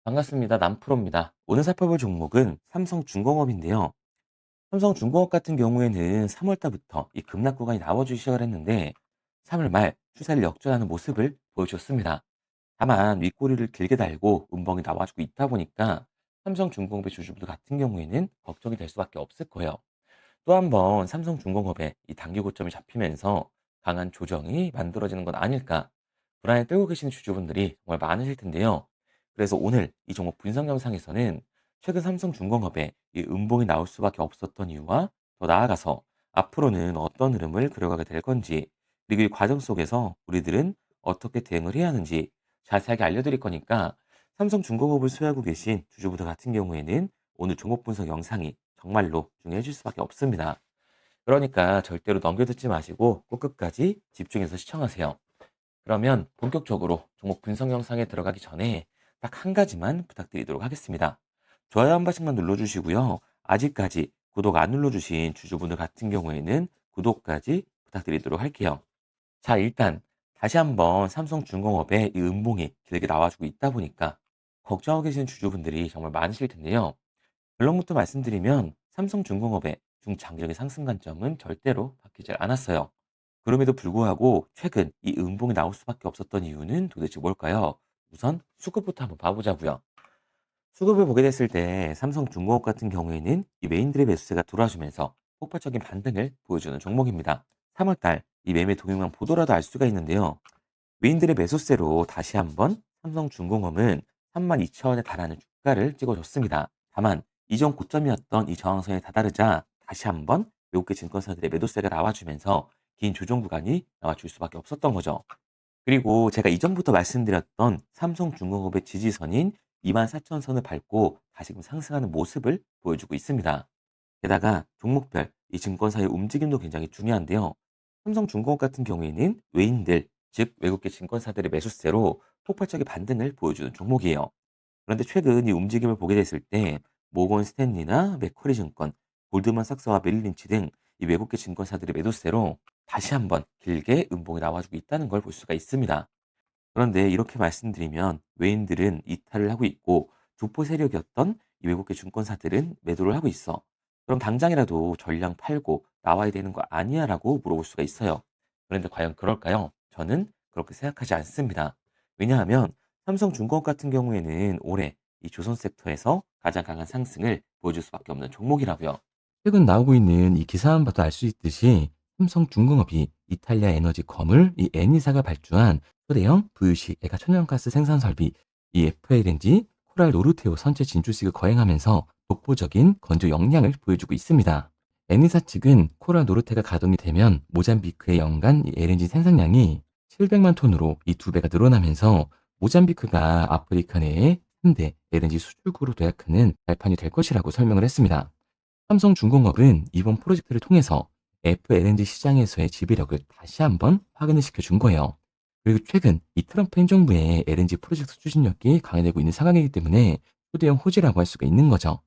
반갑습니다. 남프로입니다. 오늘 살펴볼 종목은 삼성중공업인데요. 삼성중공업 같은 경우에는 3월 달부터 이 급락 구간이 나와주기 시작을 했는데 3월 말 추세를 역전하는 모습을 보여줬습니다. 다만 윗꼬리를 길게 달고 음봉이 나와주고 있다 보니까 삼성중공업의 주주분들 같은 경우에는 걱정이 될 수밖에 없을 거예요. 또 한 번 삼성중공업의 이 단기 고점이 잡히면서 강한 조정이 만들어지는 건 아닐까 불안에 떨고 계시는 주주분들이 정말 많으실 텐데요. 그래서 오늘 이 종목 분석 영상에서는 최근 삼성중공업의 이 음봉이 나올 수밖에 없었던 이유와 더 나아가서 앞으로는 어떤 흐름을 그려가게 될 건지, 그리고 이 과정 속에서 우리들은 어떻게 대응을 해야 하는지 자세하게 알려드릴 거니까 삼성중공업을 소유하고 계신 주주분들 같은 경우에는 오늘 종목 분석 영상이 정말로 중요해질 수밖에 없습니다. 그러니까 절대로 넘겨듣지 마시고 꼭 끝까지 집중해서 시청하세요. 그러면 본격적으로 종목 분석 영상에 들어가기 전에 딱 한 가지만 부탁드리도록 하겠습니다. 좋아요 한 번씩만 눌러주시고요. 아직까지 구독 안 눌러주신 주주분들 같은 경우에는 구독까지 부탁드리도록 할게요. 자, 일단 다시 한번 삼성중공업의 이 음봉이 길게 나와주고 있다 보니까 걱정하고 계신 주주분들이 정말 많으실 텐데요. 결론부터 말씀드리면 삼성중공업의 중장기적인 상승 관점은 절대로 바뀌지 않았어요. 그럼에도 불구하고 최근 이 음봉이 나올 수밖에 없었던 이유는 도대체 뭘까요? 우선 수급부터 한번 봐보자고요. 수급을 보게 됐을 때 삼성중공업 같은 경우에는 이 메인들의 매수세가 들어와주면서 폭발적인 반등을 보여주는 종목입니다. 3월달 이 매매 동향만 보더라도 알 수가 있는데요. 메인들의 매수세로 다시 한번 삼성중공업은 32,000원에 달하는 주가를 찍어줬습니다. 다만 이전 고점이었던 이 저항선에 다다르자 다시 한번 외국계 증권사들의 매도세가 나와주면서 긴 조정 구간이 나와줄 수밖에 없었던 거죠. 그리고 제가 이전부터 말씀드렸던 삼성중공업의 지지선인 24,000선을 밟고 다시금 상승하는 모습을 보여주고 있습니다. 게다가 종목별 이 증권사의 움직임도 굉장히 중요한데요. 삼성중공업 같은 경우에는 외인들, 즉 외국계 증권사들의 매수세로 폭발적인 반등을 보여주는 종목이에요. 그런데 최근 이 움직임을 보게 됐을 때 모건 스탠리나 맥쿼리 증권, 골드만삭스와 메릴린치 등 이 외국계 증권사들의 매도세로 다시 한번 길게 음봉이 나와주고 있다는 걸 볼 수가 있습니다. 그런데 이렇게 말씀드리면 외인들은 이탈을 하고 있고 조포 세력이었던 이 외국계 증권사들은 매도를 하고 있어. 그럼 당장이라도 전량 팔고 나와야 되는 거 아니야? 라고 물어볼 수가 있어요. 그런데 과연 그럴까요? 저는 그렇게 생각하지 않습니다. 왜냐하면 삼성중공업 같은 경우에는 올해 이 조선 섹터에서 가장 강한 상승을 보여줄 수밖에 없는 종목이라고요. 최근 나오고 있는 이 기사만 봐도 알 수 있듯이 삼성중공업이 이탈리아 에너지 거물 이 에니사가 발주한 초대형 VUC 애가 천연가스 생산 설비 이 FLNG 코랄 노르테오 선체 진출식을 거행하면서 독보적인 건조 역량을 보여주고 있습니다. 에니사 측은 코랄 노르테가 가동이 되면 모잠비크의 연간 이 LNG 생산량이 700만 톤으로 이 2배가 늘어나면서 모잠비크가 아프리카 내에 3대 LNG 수출국으로 도약하는 발판이 될 것이라고 설명을 했습니다. 삼성중공업은 이번 프로젝트를 통해서 FLNG 시장에서의 지배력을 다시 한번 확인을 시켜준 거예요. 그리고 최근 이 트럼프 행정부의 LNG 프로젝트 추진력이 강화되고 있는 상황이기 때문에 초대형 호재라고 할 수가 있는 거죠.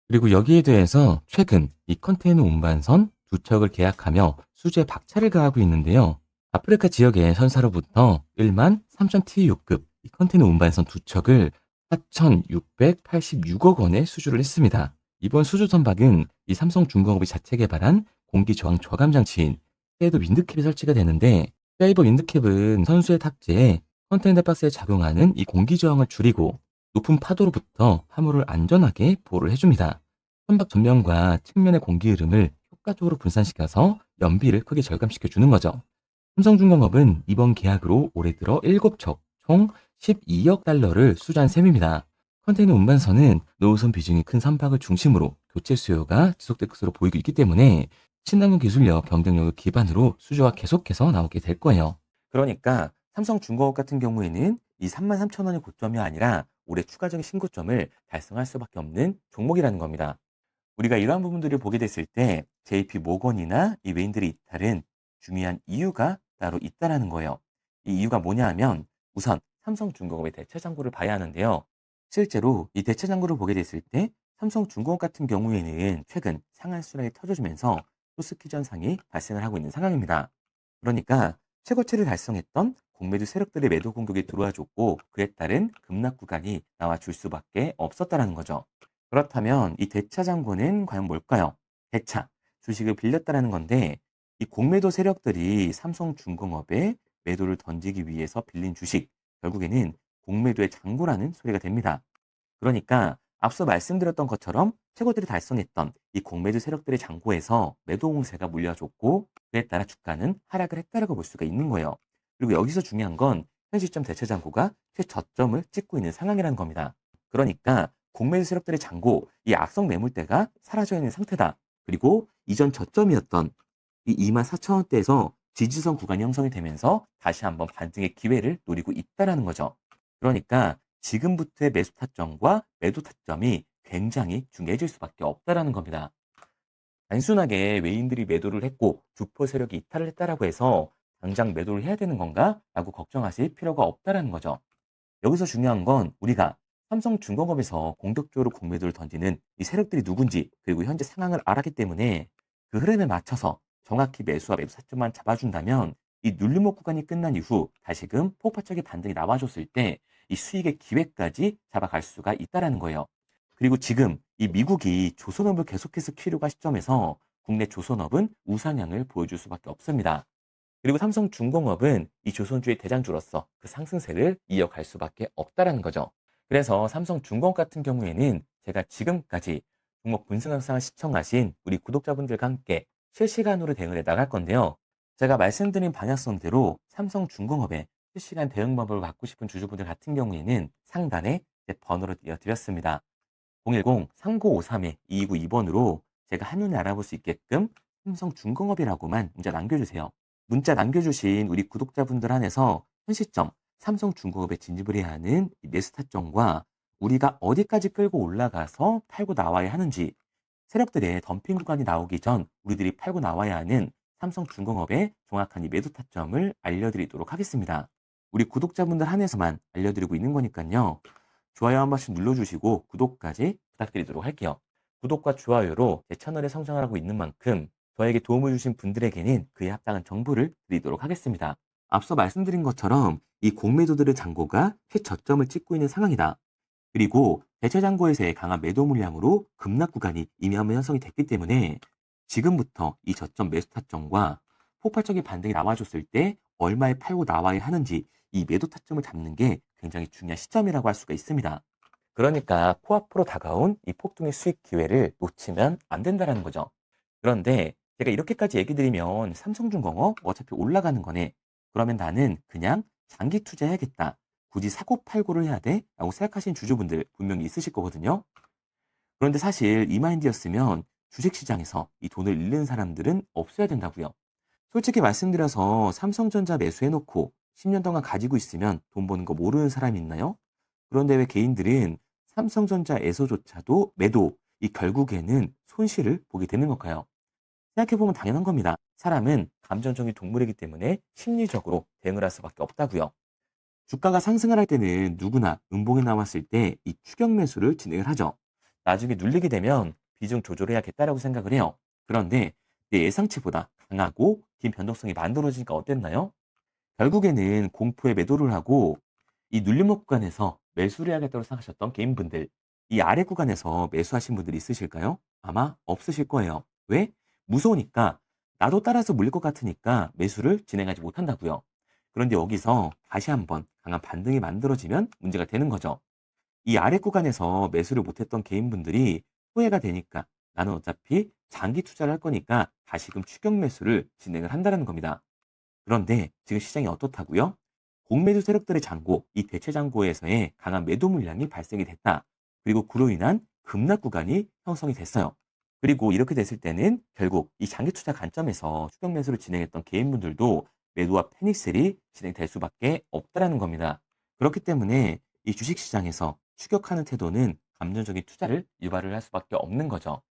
그리고 여기에 대해서 최근 이 컨테이너 운반선 두 척을 계약하며 수주에 박차를 가하고 있는데요. 아프리카 지역의 선사로부터 1만 3천 TEU급 이 컨테이너 운반선 두 척을 4,686억 원에 수주를 했습니다. 이번 수주 선박은 이 삼성중공업이 자체 개발한 공기 저항 저감 장치인 쉐이더 윈드캡이 설치가 되는데, 쉐이버 윈드캡은 선수의 탑재에 컨테이너 박스에 작용하는 이 공기 저항을 줄이고 높은 파도로부터 화물을 안전하게 보호를 해줍니다. 선박 전면과 측면의 공기 흐름을 효과적으로 분산시켜서 연비를 크게 절감시켜 주는 거죠. 삼성중공업은 이번 계약으로 올해 들어 7척 총 12억 달러를 수주한 셈입니다. 컨테이너 운반선은 노후선 비중이 큰 선박을 중심으로 교체 수요가 지속될 것으로 보이고 있기 때문에 친환경 기술력, 경쟁력을 기반으로 수주가 계속해서 나오게 될 거예요. 그러니까 삼성중공업 같은 경우에는 이 33,000원의 고점이 아니라 올해 추가적인 신고점을 달성할 수밖에 없는 종목이라는 겁니다. 우리가 이러한 부분들을 보게 됐을 때 JP 모건이나 이 외인들의 이탈은 중요한 이유가 따로 있다라는 거예요. 이 이유가 뭐냐 하면 우선 삼성중공업의 대체 잔고를 봐야 하는데요. 실제로 이 대체 잔고를 보게 됐을 때 삼성중공업 같은 경우에는 최근 상한 순환이 터져주면서 토스키 현상이 발생을 하고 있는 상황입니다. 그러니까 최고치를 달성했던 공매도 세력들의 매도 공격이 들어와 줬고 그에 따른 급락 구간이 나와 줄 수밖에 없었다라는 거죠. 그렇다면 이 대차 잔고는 과연 뭘까요? 대차, 주식을 빌렸다라는 건데 이 공매도 세력들이 삼성중공업에 매도를 던지기 위해서 빌린 주식, 결국에는 공매도의 잔고라는 소리가 됩니다. 그러니까 앞서 말씀드렸던 것처럼 최고들이 달성했던 이 공매도 세력들의 잔고에서 매도 공세가 물려줬고 그에 따라 주가는 하락을 했다라고 볼 수가 있는 거예요. 그리고 여기서 중요한 건 현 시점 대체 잔고가 최저점을 찍고 있는 상황이라는 겁니다. 그러니까 공매도 세력들의 잔고, 이 악성 매물대가 사라져 있는 상태다. 그리고 이전 저점이었던 이 24,000원대에서 지지선 구간이 형성이 되면서 다시 한번 반등의 기회를 노리고 있다라는 거죠. 그러니까 지금부터의 매수 타점과 매도 타점이 굉장히 중요해질 수밖에 없다라는 겁니다. 단순하게 외인들이 매도를 했고 주포 세력이 이탈을 했다라고 해서 당장 매도를 해야 되는 건가? 라고 걱정하실 필요가 없다라는 거죠. 여기서 중요한 건 우리가 삼성중공업에서 공격적으로 공매도를 던지는 이 세력들이 누군지 그리고 현재 상황을 알았기 때문에 그 흐름에 맞춰서 정확히 매수와 매도 타점만 잡아준다면 이 눌림목 구간이 끝난 이후 다시금 폭발적인 반등이 나와줬을 때 이 수익의 기회까지 잡아갈 수가 있다라는 거예요. 그리고 지금 이 미국이 조선업을 계속해서 키우려고 할 시점에서 국내 조선업은 우상향을 보여줄 수밖에 없습니다. 그리고 삼성중공업은 이 조선주의 대장주로서 그 상승세를 이어갈 수밖에 없다라는 거죠. 그래서 삼성중공업 같은 경우에는 제가 지금까지 종목 분석 영상을 시청하신 우리 구독자분들과 함께 실시간으로 대응을 해 나갈 건데요. 제가 말씀드린 방향성대로 삼성중공업의 실시간 대응 방법을 받고 싶은 주주분들 같은 경우에는 상단에 제 번호를 띄워드렸습니다. 010-3953-2292번으로 제가 한눈에 알아볼 수 있게끔 삼성중공업이라고만 문자 남겨주세요. 문자 남겨주신 우리 구독자분들 한해서 현 시점 삼성중공업에 진입을 해야 하는 이 매수 타점과 우리가 어디까지 끌고 올라가서 팔고 나와야 하는지, 세력들의 덤핑 구간이 나오기 전 우리들이 팔고 나와야 하는 삼성중공업의 정확한 이 매도 타점을 알려드리도록 하겠습니다. 우리 구독자분들 한해서만 알려드리고 있는 거니까요. 좋아요 한 번씩 눌러주시고 구독까지 부탁드리도록 할게요. 구독과 좋아요로 제 채널의 성장을 하고 있는 만큼 저에게 도움을 주신 분들에게는 그에 합당한 정보를 드리도록 하겠습니다. 앞서 말씀드린 것처럼 이 공매도들의 잔고가 최저점을 찍고 있는 상황이다. 그리고 대체 잔고에서의 강한 매도 물량으로 급락 구간이 이미 한번 형성이 됐기 때문에 지금부터 이 저점 매수 타점과 폭발적인 반등이 나와줬을 때 얼마에 팔고 나와야 하는지 이 매도 타점을 잡는 게 굉장히 중요한 시점이라고 할 수가 있습니다. 그러니까 코앞으로 다가온 이 폭등의 수익 기회를 놓치면 안 된다는 거죠. 그런데 제가 이렇게까지 얘기 드리면 삼성중공업 어차피 올라가는 거네. 그러면 나는 그냥 장기 투자해야겠다. 굳이 사고 팔고를 해야 돼? 라고 생각하시는 주주분들 분명히 있으실 거거든요. 그런데 사실 이 마인드였으면 주식시장에서 이 돈을 잃는 사람들은 없어야 된다고요. 솔직히 말씀드려서 삼성전자 매수해놓고 10년 동안 가지고 있으면 돈 버는 거 모르는 사람이 있나요? 그런데 왜 개인들은 삼성전자에서조차도 매도, 이 결국에는 손실을 보게 되는 걸까요? 생각해보면 당연한 겁니다. 사람은 감정적인 동물이기 때문에 심리적으로 대응을 할 수밖에 없다고요. 주가가 상승을 할 때는 누구나 음봉에 나왔을 때 이 추격 매수를 진행을 하죠. 나중에 눌리게 되면 비중 조절해야겠다라고 생각을 해요. 그런데 내 예상치보다 강하고 긴 변동성이 만들어지니까 어땠나요? 결국에는 공포에 매도를 하고 이 눌림목 구간에서 매수를 해야겠다고 생각하셨던 개인분들, 이 아래 구간에서 매수하신 분들이 있으실까요? 아마 없으실 거예요. 왜? 무서우니까, 나도 따라서 물릴 것 같으니까 매수를 진행하지 못한다고요. 그런데 여기서 다시 한번 강한 반등이 만들어지면 문제가 되는 거죠. 이 아래 구간에서 매수를 못했던 개인분들이 후회가 되니까 나는 어차피 장기 투자를 할 거니까 다시금 추격 매수를 진행을 한다는 겁니다. 그런데 지금 시장이 어떻다고요? 공매도 세력들의 잔고, 이 대체 잔고에서의 강한 매도 물량이 발생이 됐다. 그리고 그로 인한 급락 구간이 형성이 됐어요. 그리고 이렇게 됐을 때는 결국 이 장기 투자 관점에서 추격 매수를 진행했던 개인분들도 매도와 패닉셀이 진행될 수밖에 없다라는 겁니다. 그렇기 때문에 이 주식시장에서 추격하는 태도는 감정적인 투자를 유발을 할 수밖에 없는 거죠.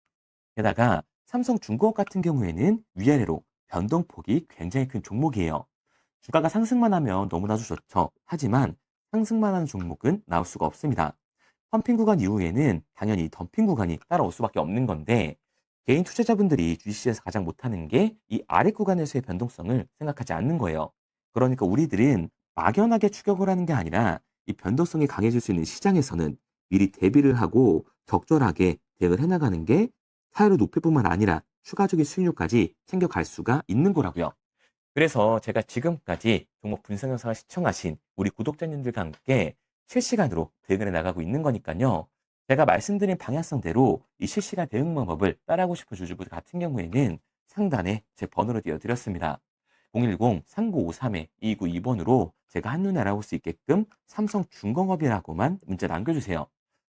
게다가 삼성중공업 같은 경우에는 위아래로 변동폭이 굉장히 큰 종목이에요. 주가가 상승만 하면 너무나도 좋죠. 하지만 상승만 하는 종목은 나올 수가 없습니다. 펌핑 구간 이후에는 당연히 덤핑 구간이 따라올 수밖에 없는 건데 개인 투자자분들이 주식시장에서 가장 못하는 게 이 아래 구간에서의 변동성을 생각하지 않는 거예요. 그러니까 우리들은 막연하게 추격을 하는 게 아니라 이 변동성이 강해질 수 있는 시장에서는 미리 대비를 하고 적절하게 대응을 해나가는 게 타율을 높일 뿐만 아니라 추가적인 수익률까지 챙겨갈 수가 있는 거라고요. 그래서 제가 지금까지 종목 분석 영상을 시청하신 우리 구독자님들과 함께 실시간으로 대응을 해 나가고 있는 거니까요. 제가 말씀드린 방향성대로 이 실시간 대응 방법을 따라하고 싶은 주주분들 같은 경우에는 상단에 제 번호를 띄워드렸습니다. 010-3953-2922번으로 제가 한눈에 알아볼 수 있게끔 삼성중공업이라고만 문자 남겨주세요.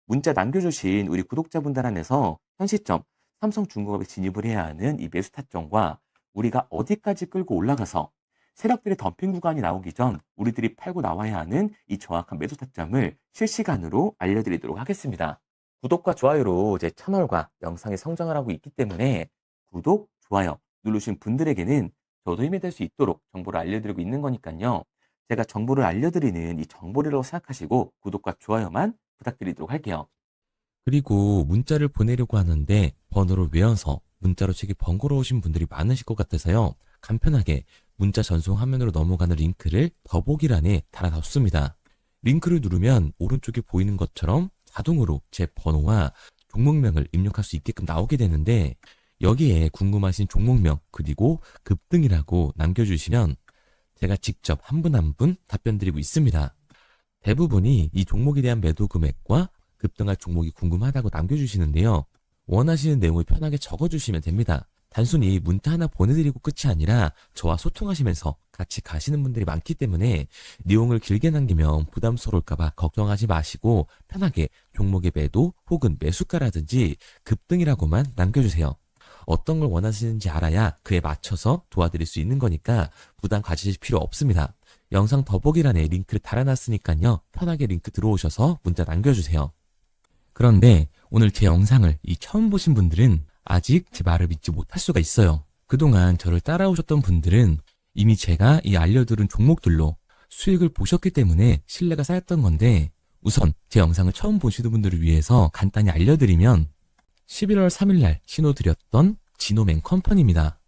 문자 남겨주신 우리 구독자분들 안에서 현 시점 삼성중공업에 진입을 해야 하는 이 매수 타점과 우리가 어디까지 끌고 올라가서 세력들의 덤핑 구간이 나오기 전 우리들이 팔고 나와야 하는 이 정확한 매수 타점을 실시간으로 알려드리도록 하겠습니다. 구독과 좋아요로 제 채널과 영상이 성장을 하고 있기 때문에 구독, 좋아요 누르신 분들에게는 저도 힘이 될 수 있도록 정보를 알려드리고 있는 거니까요. 제가 정보를 알려드리는 이 정보라고 생각하시고 구독과 좋아요만 부탁드리도록 할게요. 그리고 문자를 보내려고 하는데 번호를 외워서 문자로 치기 번거로우신 분들이 많으실 것 같아서요. 간편하게 문자 전송 화면으로 넘어가는 링크를 더보기란에 달아놨습니다. 링크를 누르면 오른쪽에 보이는 것처럼 자동으로 제 번호와 종목명을 입력할 수 있게끔 나오게 되는데 여기에 궁금하신 종목명 그리고 급등이라고 남겨주시면 제가 직접 한 분 한 분 답변 드리고 있습니다. 대부분이 이 종목에 대한 매도 금액과 급등할 종목이 궁금하다고 남겨주시는데요. 원하시는 내용을 편하게 적어주시면 됩니다. 단순히 문자 하나 보내드리고 끝이 아니라 저와 소통하시면서 같이 가시는 분들이 많기 때문에 내용을 길게 남기면 부담스러울까봐 걱정하지 마시고 편하게 종목의 매도 혹은 매수가라든지 급등이라고만 남겨주세요. 어떤 걸 원하시는지 알아야 그에 맞춰서 도와드릴 수 있는 거니까 부담 가지실 필요 없습니다. 영상 더보기란에 링크를 달아놨으니까요. 편하게 링크 들어오셔서 문자 남겨주세요. 그런데 오늘 제 영상을 처음 보신 분들은 아직 제 말을 믿지 못할 수가 있어요. 그동안 저를 따라오셨던 분들은 이미 제가 알려드린 종목들로 수익을 보셨기 때문에 신뢰가 쌓였던 건데 우선 제 영상을 처음 보시는 분들을 위해서 간단히 알려드리면 11월 3일날 신호드렸던 지노맨 컴퍼니입니다.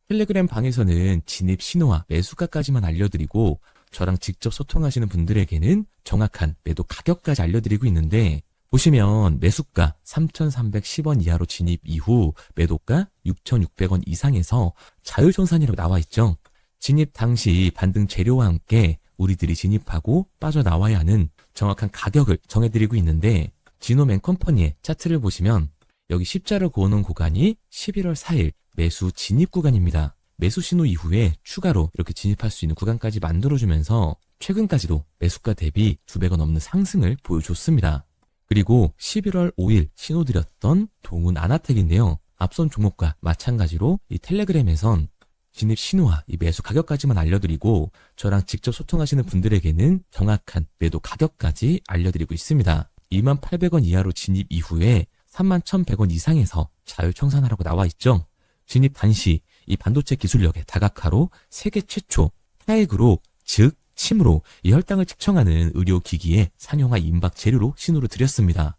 텔레그램 방에서는 진입 신호와 매수가까지만 알려드리고 저랑 직접 소통하시는 분들에게는 정확한 매도 가격까지 알려드리고 있는데 보시면 매수가 3,310원 이하로 진입 이후 매도가 6,600원 이상에서 자율청산이라고 나와 있죠. 진입 당시 반등 재료와 함께 우리들이 진입하고 빠져나와야 하는 정확한 가격을 정해드리고 있는데 지노맨 컴퍼니의 차트를 보시면 여기 십자를 그어놓은 구간이 11월 4일 매수 진입 구간입니다. 매수 신호 이후에 추가로 이렇게 진입할 수 있는 구간까지 만들어주면서 최근까지도 매수가 대비 2배가 넘는 상승을 보여줬습니다. 그리고 11월 5일 신호드렸던 동훈 아나텍인데요. 앞선 종목과 마찬가지로 이 텔레그램에선 진입 신호와 이 매수 가격까지만 알려드리고 저랑 직접 소통하시는 분들에게는 정확한 매도 가격까지 알려드리고 있습니다. 28,000원 이하로 진입 이후에 31,100원 이상에서 자율청산하라고 나와 있죠. 진입 단시 이 반도체 기술력의 다각화로 세계 최초 타액으로 즉 침으로 이 혈당을 측정하는 의료기기에 산용화 임박 재료로 신호를 드렸습니다.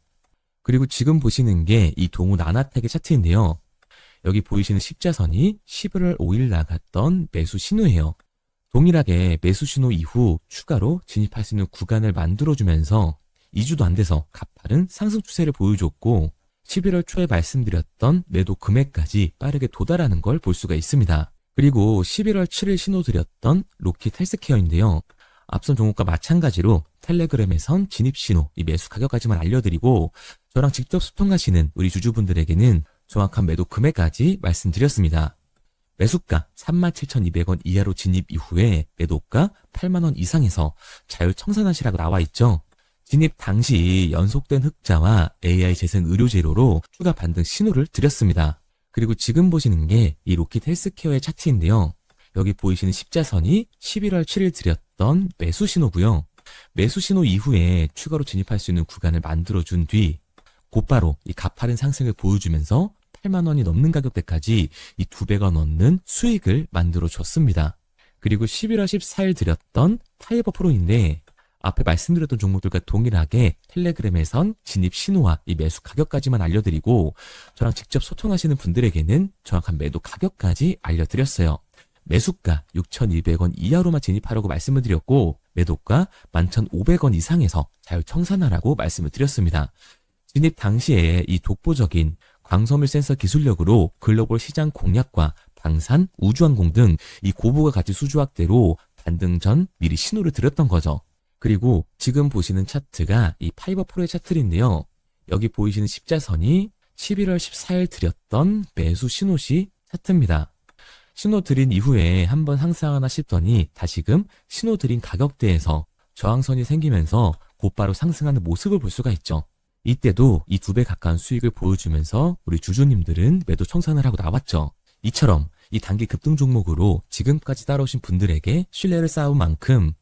그리고 지금 보시는 게 이 동훈 아나텍의 차트인데요. 여기 보이시는 십자선이 11월 5일 나갔던 매수 신호예요. 동일하게 매수 신호 이후 추가로 진입할 수 있는 구간을 만들어주면서 2주도 안 돼서 가파른 상승 추세를 보여줬고 11월 초에 말씀드렸던 매도 금액까지 빠르게 도달하는 걸 볼 수가 있습니다. 그리고 11월 7일 신호드렸던 로킷 헬스케어인데요. 앞선 종목과 마찬가지로 텔레그램에선 진입신호, 이 매수 가격까지만 알려드리고 저랑 직접 소통하시는 우리 주주분들에게는 정확한 매도 금액까지 말씀드렸습니다. 매수가 37,200원 이하로 진입 이후에 매도가 8만원 이상에서 자율청산하시라고 나와 있죠. 진입 당시 연속된 흑자와 AI 재생 의료 재료로 추가 반등 신호를 드렸습니다. 그리고 지금 보시는 게 이 로킷 헬스케어의 차트인데요. 여기 보이시는 십자선이 11월 7일 드렸던 매수 신호고요. 매수 신호 이후에 추가로 진입할 수 있는 구간을 만들어준 뒤 곧바로 이 가파른 상승을 보여주면서 8만 원이 넘는 가격대까지 이 2배가 넘는 수익을 만들어 줬습니다. 그리고 11월 14일 드렸던 타이버 프로인데 앞에 말씀드렸던 종목들과 동일하게 텔레그램에선 진입 신호와 이 매수 가격까지만 알려드리고 저랑 직접 소통하시는 분들에게는 정확한 매도 가격까지 알려드렸어요. 매수가 6,200원 이하로만 진입하라고 말씀을 드렸고 매도가 11,500원 이상에서 자유 청산하라고 말씀을 드렸습니다. 진입 당시에 이 독보적인 광섬유 센서 기술력으로 글로벌 시장 공략과 방산, 우주항공 등 이 고부가 가치 수주 확대로 반등 전 미리 신호를 드렸던 거죠. 그리고 지금 보시는 차트가 이 파이버 프로의 차트인데요. 여기 보이시는 십자선이 11월 14일 드렸던 매수 신호시 차트입니다. 신호 드린 이후에 한번 상승하나 싶더니 다시금 신호 드린 가격대에서 저항선이 생기면서 곧바로 상승하는 모습을 볼 수가 있죠. 이때도 이 2배 가까운 수익을 보여주면서 우리 주주님들은 매도 청산을 하고 나왔죠. 이처럼 이 단기 급등 종목으로 지금까지 따라오신 분들에게 신뢰를 쌓은 만큼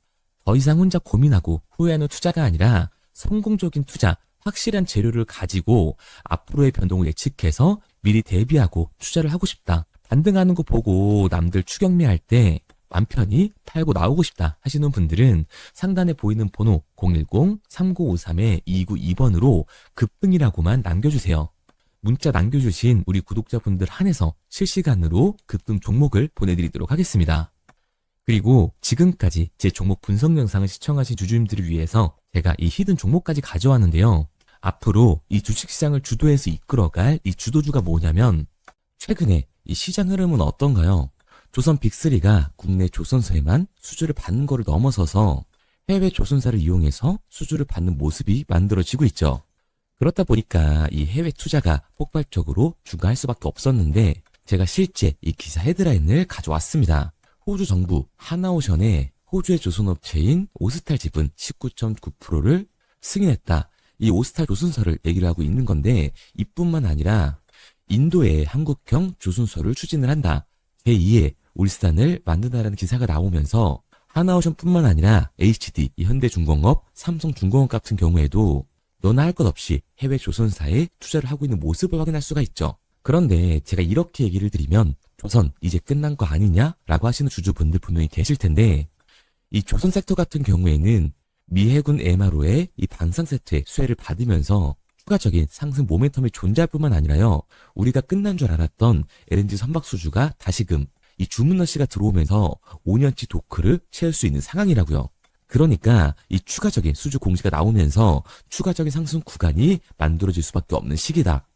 더 이상 혼자 고민하고 후회하는 투자가 아니라 성공적인 투자, 확실한 재료를 가지고 앞으로의 변동을 예측해서 미리 대비하고 투자를 하고 싶다. 반등하는 거 보고 남들 추격매할 때 맘 편히 팔고 나오고 싶다 하시는 분들은 상단에 보이는 번호 010-3953-2922번으로 급등이라고만 남겨주세요. 문자 남겨주신 우리 구독자분들 한해서 실시간으로 급등 종목을 보내드리도록 하겠습니다. 그리고 지금까지 제 종목 분석 영상을 시청하신 주주님들을 위해서 제가 이 히든 종목까지 가져왔는데요. 앞으로 이 주식시장을 주도해서 이끌어갈 이 주도주가 뭐냐면 최근에 이 시장 흐름은 어떤가요? 조선 빅3가 국내 조선사에만 수주를 받는 거를 넘어서서 해외 조선사를 이용해서 수주를 받는 모습이 만들어지고 있죠. 그렇다 보니까 이 해외 투자가 폭발적으로 증가할 수밖에 없었는데 제가 실제 이 기사 헤드라인을 가져왔습니다. 호주 정부 하나오션에 호주의 조선업체인 오스탈 지분 19.9%를 승인했다. 이 오스탈 조선사를 얘기를 하고 있는 건데 이뿐만 아니라 인도에 한국형 조선소를 추진을 한다. 제2의 울산을 만든다라는 기사가 나오면서 하나오션뿐만 아니라 HD, 현대중공업, 삼성중공업 같은 경우에도 너나 할 것 없이 해외 조선사에 투자를 하고 있는 모습을 확인할 수가 있죠. 그런데 제가 이렇게 얘기를 드리면 조선 이제 끝난 거 아니냐라고 하시는 주주분들 분명히 계실 텐데 이 조선 섹터 같은 경우에는 미 해군 MRO의 이 방산 세트의 수혜를 받으면서 추가적인 상승 모멘텀이 존재할 뿐만 아니라요. 우리가 끝난 줄 알았던 LNG 선박 수주가 다시금 이 주문러시가 들어오면서 5년치 도크를 채울 수 있는 상황이라고요. 그러니까 이 추가적인 수주 공시가 나오면서 추가적인 상승 구간이 만들어질 수밖에 없는 시기다.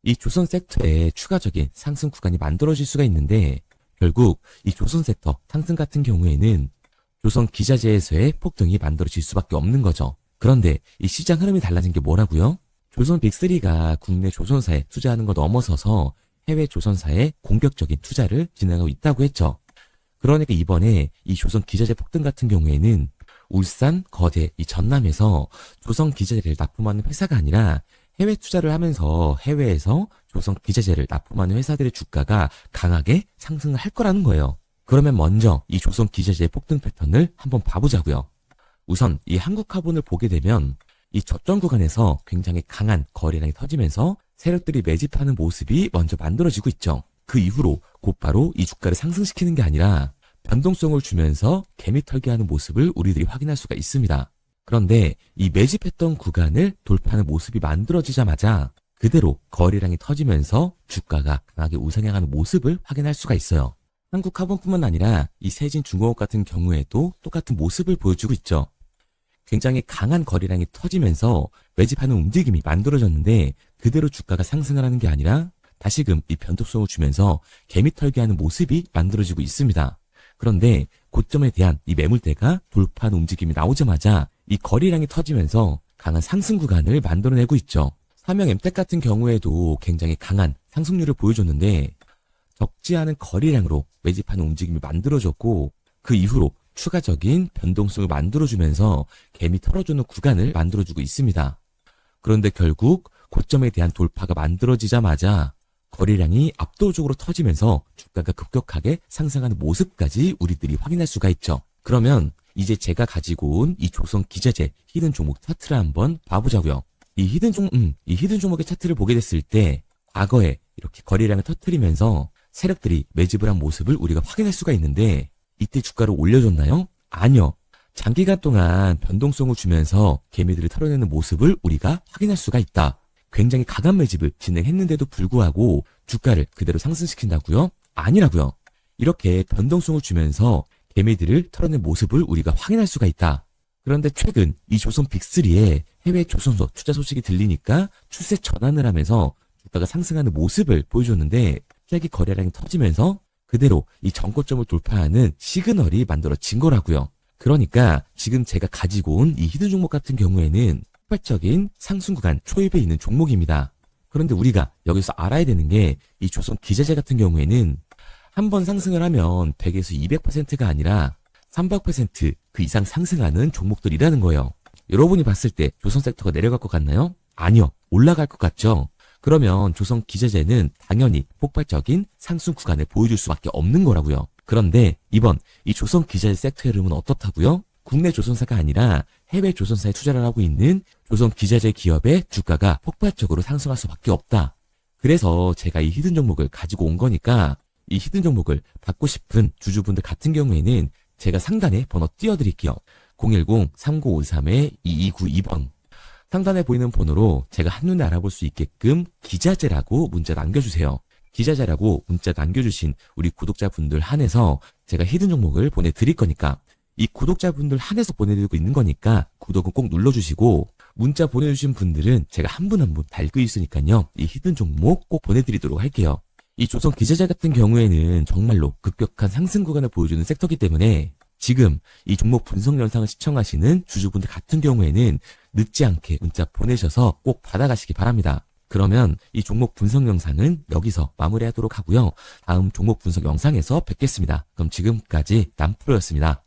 이 조선 섹터에 추가적인 상승 구간이 만들어질 수가 있는데 결국 이 조선 섹터 상승 같은 경우에는 조선 기자재에서의 폭등이 만들어질 수밖에 없는 거죠. 그런데 이 시장 흐름이 달라진 게 뭐라고요? 조선 빅3가 국내 조선사에 투자하는 거 넘어서서 해외 조선사에 공격적인 투자를 진행하고 있다고 했죠. 그러니까 이번에 이 조선 기자재 폭등 같은 경우에는 울산, 거제, 이 전남에서 조선 기자재를 납품하는 회사가 아니라 해외 투자를 하면서 해외에서 조선 기자재를 납품하는 회사들의 주가가 강하게 상승을 할 거라는 거예요. 그러면 먼저 이 조선 기자재의 폭등 패턴을 한번 봐보자고요. 우선 이 한국화본을 보게 되면 이 저점 구간에서 굉장히 강한 거래량이 터지면서 세력들이 매집하는 모습이 먼저 만들어지고 있죠. 그 이후로 곧바로 이 주가를 상승시키는 게 아니라 변동성을 주면서 개미 털기하는 모습을 우리들이 확인할 수가 있습니다. 그런데 이 매집했던 구간을 돌파하는 모습이 만들어지자마자 그대로 거래량이 터지면서 주가가 강하게 우상향하는 모습을 확인할 수가 있어요. 한국화본뿐만 아니라 이 세진중공업 같은 경우에도 똑같은 모습을 보여주고 있죠. 굉장히 강한 거래량이 터지면서 매집하는 움직임이 만들어졌는데 그대로 주가가 상승을 하는 게 아니라 다시금 이 변동성을 주면서 개미 털기하는 모습이 만들어지고 있습니다. 그런데 고점에 대한 이 매물대가 돌파하는 움직임이 나오자마자 이 거래량이 터지면서 강한 상승 구간을 만들어내고 있죠. 삼형 엠텍 같은 경우에도 굉장히 강한 상승률을 보여줬는데 적지 않은 거래량으로 매집하는 움직임이 만들어졌고 그 이후로 추가적인 변동성을 만들어주면서 개미 털어주는 구간을 만들어주고 있습니다. 그런데 결국 고점에 대한 돌파가 만들어지자마자 거래량이 압도적으로 터지면서 주가가 급격하게 상승하는 모습까지 우리들이 확인할 수가 있죠. 그러면 이제 제가 가지고 온 이 조선 기자재 히든 종목 차트를 한번 봐보자고요. 이 히든 종목의 차트를 보게 됐을 때 과거에 이렇게 거래량을 터뜨리면서 세력들이 매집을 한 모습을 우리가 확인할 수가 있는데 이때 주가를 올려줬나요? 아니요. 장기간 동안 변동성을 주면서 개미들을 털어내는 모습을 우리가 확인할 수가 있다. 굉장히 강한 매집을 진행했는데도 불구하고 주가를 그대로 상승시킨다고요? 아니라고요. 이렇게 변동성을 주면서 개미들을 털어낸 모습을 우리가 확인할 수가 있다. 그런데 최근 이 조선 빅3의 해외 조선소 투자 소식이 들리니까 추세 전환을 하면서 주가가 상승하는 모습을 보여줬는데 갑자기 거래량이 터지면서 그대로 이 전고점을 돌파하는 시그널이 만들어진 거라고요. 그러니까 지금 제가 가지고 온 이 히든 종목 같은 경우에는 폭발적인 상승 구간 초입에 있는 종목입니다. 그런데 우리가 여기서 알아야 되는 게 이 조선 기자재 같은 경우에는 한번 상승을 하면 100에서 200%가 아니라 300%그 이상 상승하는 종목들이라는 거예요. 여러분이 봤을 때 조선 섹터가 내려갈 것 같나요? 아니요. 올라갈 것 같죠? 그러면 조선 기자재는 당연히 폭발적인 상승 구간을 보여줄 수밖에 없는 거라고요. 그런데 이번 이 조선 기자재 섹터 흐름은 어떻다고요? 국내 조선사가 아니라 해외 조선사에 투자를 하고 있는 조선 기자재 기업의 주가가 폭발적으로 상승할 수밖에 없다. 그래서 제가 이 히든 종목을 가지고 온 거니까 이 히든 종목을 받고 싶은 주주분들 같은 경우에는 제가 상단에 번호 띄워드릴게요. 010-3953-2292번. 상단에 보이는 번호로 제가 한눈에 알아볼 수 있게끔 기자재라고 문자 남겨주세요. 기자재라고 문자 남겨주신 우리 구독자분들 한해서 제가 히든 종목을 보내드릴 거니까 이 구독자분들 한해서 보내드리고 있는 거니까 구독은 꼭 눌러주시고 문자 보내주신 분들은 제가 한 분 한 분 달고 있으니까요. 이 히든 종목 꼭 보내드리도록 할게요. 이 조선 기자재 같은 경우에는 정말로 급격한 상승 구간을 보여주는 섹터이기 때문에 지금 이 종목 분석 영상을 시청하시는 주주분들 같은 경우에는 늦지 않게 문자 보내셔서 꼭 받아가시기 바랍니다. 그러면 이 종목 분석 영상은 여기서 마무리하도록 하고요. 다음 종목 분석 영상에서 뵙겠습니다. 그럼 지금까지 남프로였습니다.